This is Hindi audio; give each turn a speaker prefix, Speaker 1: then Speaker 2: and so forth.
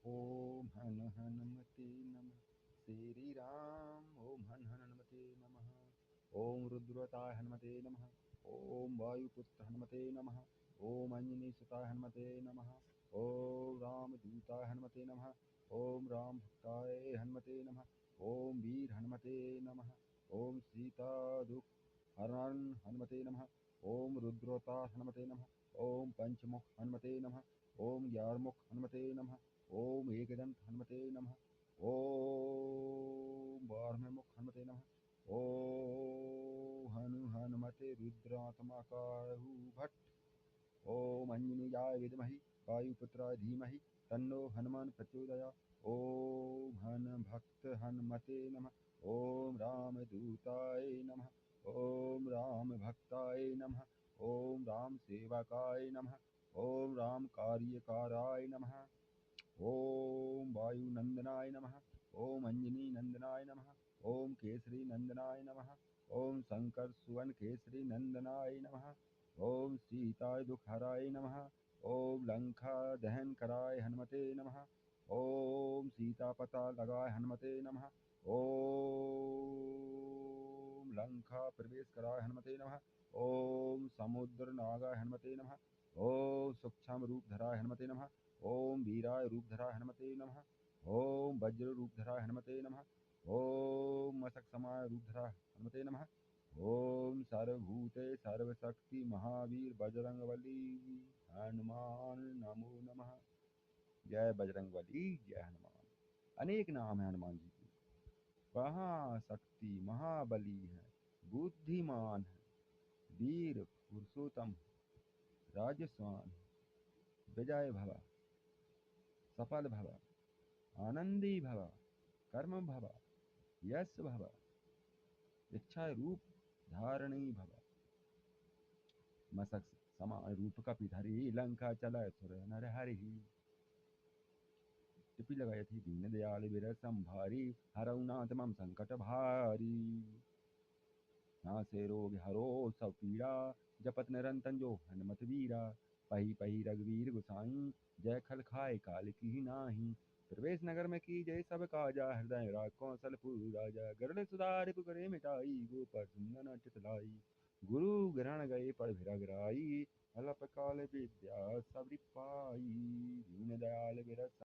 Speaker 1: ओम हन हनुमते नमः। श्री राम। ओम हन हनुमते नमः। ओम रुद्रताय हनुमते नमः। ओम वायुपुत्र हनुमते नमः। ओम अंजनी सुताय हनुमते नमः। ओम रामदूताय हनुमते नमः। ओम राम भक्ताय हनुमते नमः। ओम वीर हनुमते नमः। ओम सीता दुख हरण हनुमते नमः। ओम रुद्रता हनुमते नमः। ओम पंचमुख हनुमते नमः। ओम ग्यारमुख हनुमते नमः। ओम एकदंत हनुमते नमः। ओम बारहमुख हनुमते नमः। ओम हनुमते रुद्रात्मकाय भट्ट। ओम अंजनीयाय विद्महि वायुपुत्राय धीमहि तन्नो हनुमान प्रचोदयात्। ओम हन भक्त हनुमते नमः। ओम रामदूताय नमः। ओम राम भक्ताय नमः। ओम राम सेवकाय नमः। ओम राम कार्यकाराय नमः। ओम वायुनंदनाय नमः। ओम अंजनी नंदनाय नमः। ओम केसरी नंदनाय नमः। ओम शंकर सुवन केसरी नंदनाय नमः। ओम सीताय दुखहराय नमः। ओम लंका दहन कराय हनुमते नमः। ओम सीता पता लगाय हनुमते नमः। ओम लंका प्रवेश कराय हनुमते नमः। ओम समुद्र नागाय हनुमते नमः। ओम सूक्ष्म रूप धराय हनुमते नमः। ओम वीराय रूपधराय हनुमते नमः। ओम वज्र रूपधराय हनुमते नमः। ओम मशक समाय रूपधराय हनुमते नमः। ओम सर्वभूते सर्वशक्ति महावीर बजरंगबली हनुमान नमो नमः। जय बजरंगबली जय हनुमान। अनेक नाम है हनुमान जी के। महाशक्ति महाबली है, बुद्धिमान है, वीर पुरुषोत्तम, राजस्वान, विजय भव, सफल भव, आनंदी भव, कर्म भव, यश भव, इच्छा रूप धारणी भव, मसक समान रूप कपिधरि लंका चलय सुर नर हरि। टिपी लगाई थी दीन दयाल विरह संभारी हरऊ नाथ मम संकट भारी। नासे रोग हरो सब पीड़ा जपत निरंतन जो हनुमत वीरा। पही पही रघुवीर गुसाई जय खल खाए काल की नाही। प्रवेश नगर में की जय सब काजा हृदय राज कौशलपुर राजा। गरुड़ सुधारि पुकरे मिटाई गोपर सुंदन अटित लाई। गुरु ग्रहण गए पड़ भिरगराई अलप काल विद्या सबरी पाई। दीन दयाल विरस